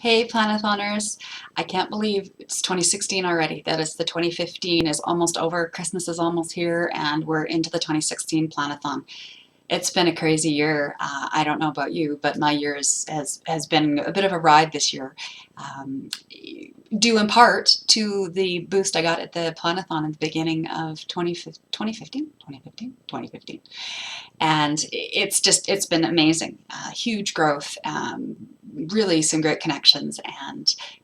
Hey Planethoners, I can't believe it's 2016 already. That is, the 2015 is almost over, Christmas is almost here, and we're into the 2016 Planethon. It's been a crazy year. I don't know about you, but my year has been a bit of a ride this year, um, due in part to the boost I got at the Planethon at the beginning of 2015, 2015. And it's been amazing. Huge growth, really some great connections,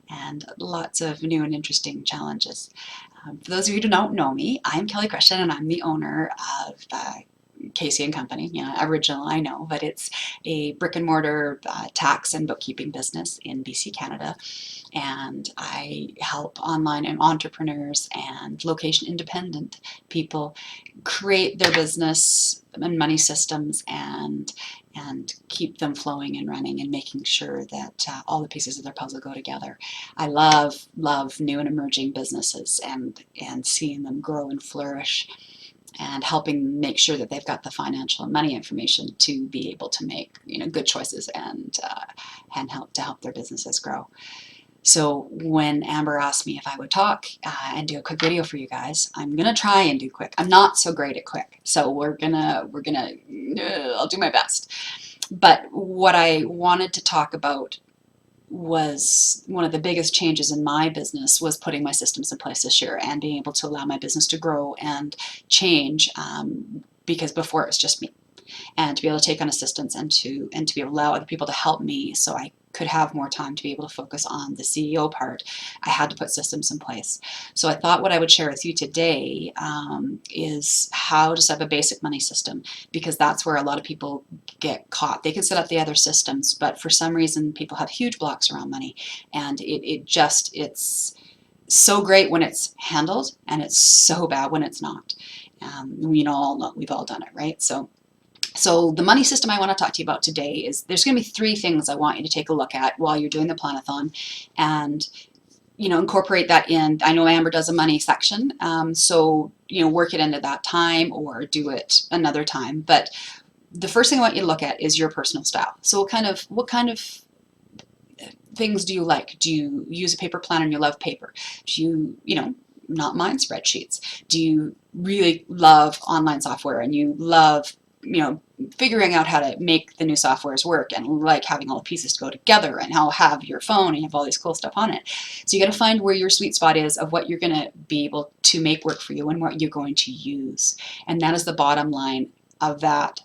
and lots of new and interesting challenges. For those of you who don't know me, I'm Kelly Christian, and I'm the owner of Casey and Company. Original, I know, but it's a brick and mortar tax and bookkeeping business in BC, Canada. And I help online entrepreneurs and location independent people create their business and money systems and keep them flowing and running and making sure that all the pieces of their puzzle go together. I love new and emerging businesses and seeing them grow and flourish, and helping make sure that they've got the financial and money information to be able to make good choices and help their businesses grow. So when Amber asked me if I would talk and do a quick video for you guys, I'm gonna try and do quick. I'm not so great at quick, so I'll do my best. But what I wanted to talk about was one of the biggest changes in my business was putting my systems in place this year and being able to allow my business to grow and change, because before it was just me, and to be able to take on assistance and to be able to allow other people to help me so I could have more time to be able to focus on the CEO part. I had to put systems in place. So I thought what I would share with you today is how to set up a basic money system, because that's where a lot of people get caught. They can set up the other systems, but for some reason people have huge blocks around money, and it's so great when it's handled, and it's so bad when it's not. We've all done it, right? So the money system I want to talk to you about today is, there's going to be three things I want you to take a look at while you're doing the Planathon, and incorporate that in. I know Amber does a money section, so work it into that time or do it another time. But the first thing I want you to look at is your personal style. So what kind of things do you like? Do you use a paper planner and you love paper? Do you not mind spreadsheets? Do you really love online software and you love figuring out how to make the new softwares work, and like having all the pieces to go together, and how have your phone and you have all this cool stuff on it? So you got to find where your sweet spot is of what you're going to be able to make work for you and what you're going to use. And that is the bottom line of that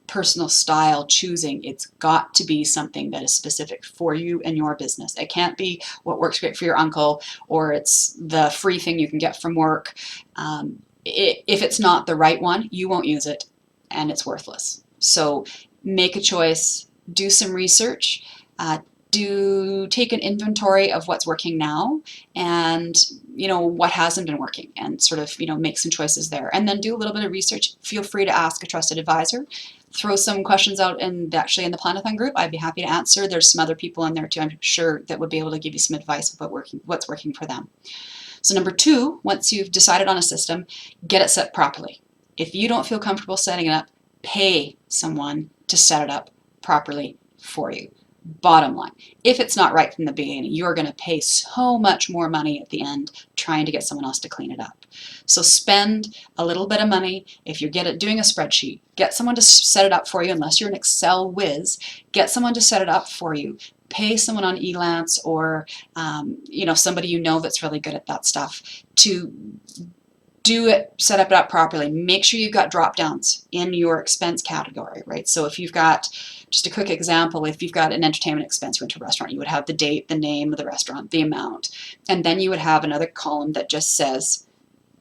personal style choosing. It's got to be something that is specific for you and your business. It can't be what works great for your uncle, or it's the free thing you can get from work. If it's not the right one, you won't use it, and it's worthless. So make a choice, do some research, take an inventory of what's working now, and what hasn't been working, and sort of make some choices there, and then do a little bit of research. Feel free to ask a trusted advisor. Throw some questions out actually in the Planathon group. I'd be happy to answer. There's some other people in there too, I'm sure, that would be able to give you some advice about what's working for them. So number two, once you've decided on a system, get it set properly. If you don't feel comfortable setting it up, pay someone to set it up properly for you. Bottom line, if it's not right from the beginning, you're going to pay so much more money at the end trying to get someone else to clean it up. So spend a little bit of money. If you're doing a spreadsheet, get someone to set it up for you. Unless you're an Excel whiz, get someone to set it up for you. Pay someone on Elance, or somebody that's really good at that stuff to do it, set it up properly. Make sure you've got drop downs in your expense category, right? So if you've got, just a quick example, if you've got an entertainment expense, you went to a restaurant, you would have the date, the name of the restaurant, the amount, and then you would have another column that just says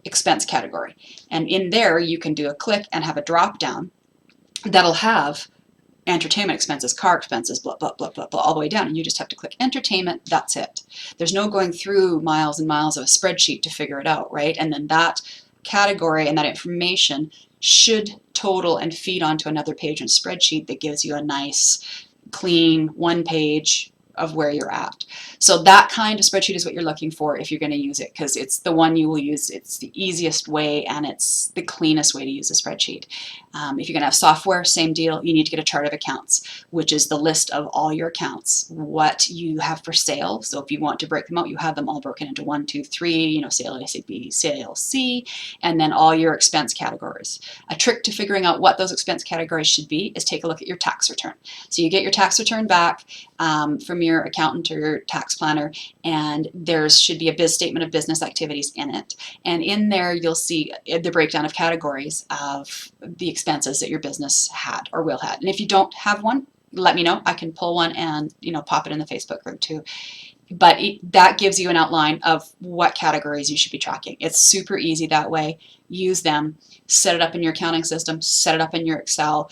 expense category. And in there you can do a click and have a drop down that'll have entertainment expenses, car expenses, blah, blah, blah, blah, blah, all the way down. And you just have to click entertainment, that's it. There's no going through miles and miles of a spreadsheet to figure it out, right? And then that category and that information should total and feed onto another page in a spreadsheet that gives you a nice, clean one page of where you're at. So that kind of spreadsheet is what you're looking for if you're going to use it, because it's the one you will use. It's the easiest way and it's the cleanest way to use a spreadsheet. If you're going to have software, same deal. You need to get a chart of accounts, which is the list of all your accounts, what you have for sale. So if you want to break them out, you have them all broken into 1, 2, 3, sale A, sale B, sale C, and then all your expense categories. A trick to figuring out what those expense categories should be is take a look at your tax return. So you get your tax return back from your accountant or your tax planner, and there should be a biz statement of business activities in it. And in there, you'll see the breakdown of categories of the expenses that your business had or will have. And if you don't have one, let me know. I can pull one and pop it in the Facebook group too. But that gives you an outline of what categories you should be tracking. It's super easy that way. Use them, set it up in your accounting system, set it up in your Excel,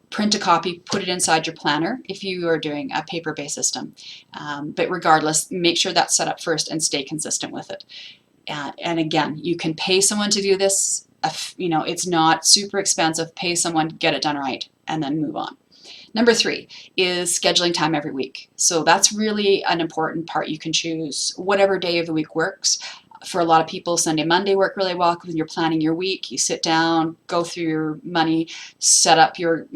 print a copy, put it inside your planner if you are doing a paper-based system. But regardless, make sure that's set up first and stay consistent with it. And again, you can pay someone to do this. It's not super expensive. Pay someone, get it done right, and then move on. Number 3 is scheduling time every week. So that's really an important part. You can choose whatever day of the week works. For a lot of people, Sunday, Monday work really well when you're planning your week. You sit down, go through your money, set up your,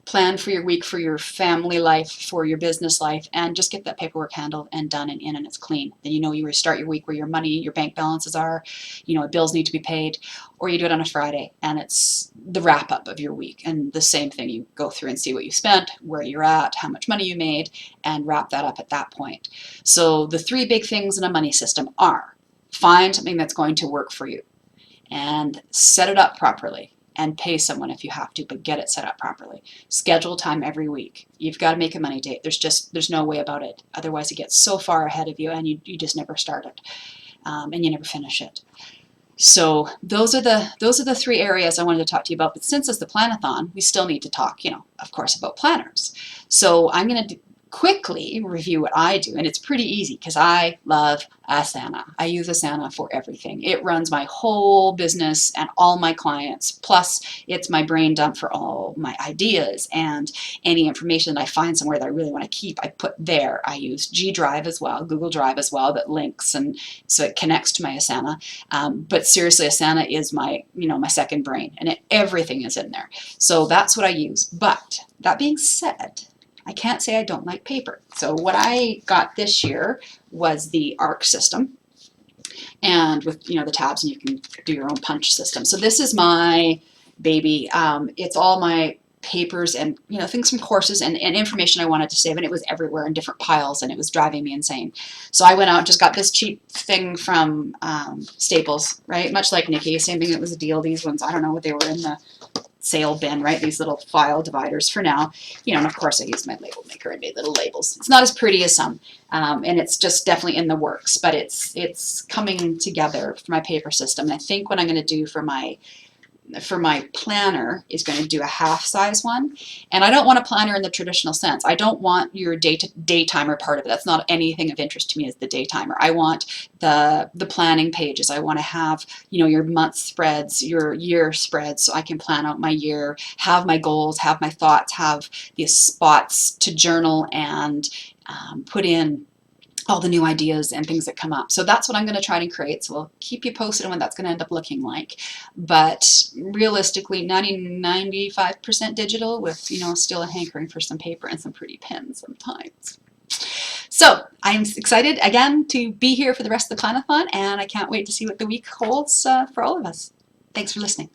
plan for your week, for your family life, for your business life, and just get that paperwork handled and done and in, and it's clean. Then you start your week where your money, your bank balances are, bills need to be paid, or you do it on a Friday and it's the wrap up of your week. And the same thing, you go through and see what you spent, where you're at, how much money you made, and wrap that up at that point. So the 3 big things in a money system are: find something that's going to work for you and set it up properly, and pay someone if you have to, but get it set up properly. Schedule time every week. You've got to make a money date. There's no way about it. Otherwise, it gets so far ahead of you and you just never start it, and you never finish it. So those are the 3 areas I wanted to talk to you about. But since it's the Planathon, we still need to talk, of course, about planners. So I'm going to quickly review what I do, and it's pretty easy because I love Asana. I use Asana for everything. It runs my whole business and all my clients, plus it's my brain dump for all my ideas and any information that I find somewhere that I really want to keep, I put there. I use G Drive as well, Google Drive as well, that links, and so it connects to my Asana. But seriously, Asana is my my second brain, and everything is in there. So that's what I use. But that being said, I can't say I don't like paper. So what I got this year was the ARC system, and with the tabs, and you can do your own punch system. So this is my baby. It's all my papers and things from courses and information I wanted to save, and it was everywhere in different piles, and it was driving me insane. So I went out and just got this cheap thing from Staples, right? Much like Nikki, same thing. It was a deal. These ones, I don't know what they were in the sale bin, right? These little file dividers for now, and of course I used my label maker and made little labels. It's not as pretty as some, and it's just definitely in the works, but it's coming together for my paper system. And I think what I'm going to do for my planner is going to do a half size one. And I don't want a planner in the traditional sense. I don't want your day timer part of it. That's not anything of interest to me as the day timer. I want the planning pages. I want to have your month spreads, your year spreads, so I can plan out my year, have my goals, have my thoughts, have these spots to journal and put in all the new ideas and things that come up. So that's what I'm going to try to create. So we'll keep you posted on what that's going to end up looking like. But realistically, 95% digital with, still a hankering for some paper and some pretty pens sometimes. So I'm excited again to be here for the rest of the Planathon, and I can't wait to see what the week holds for all of us. Thanks for listening.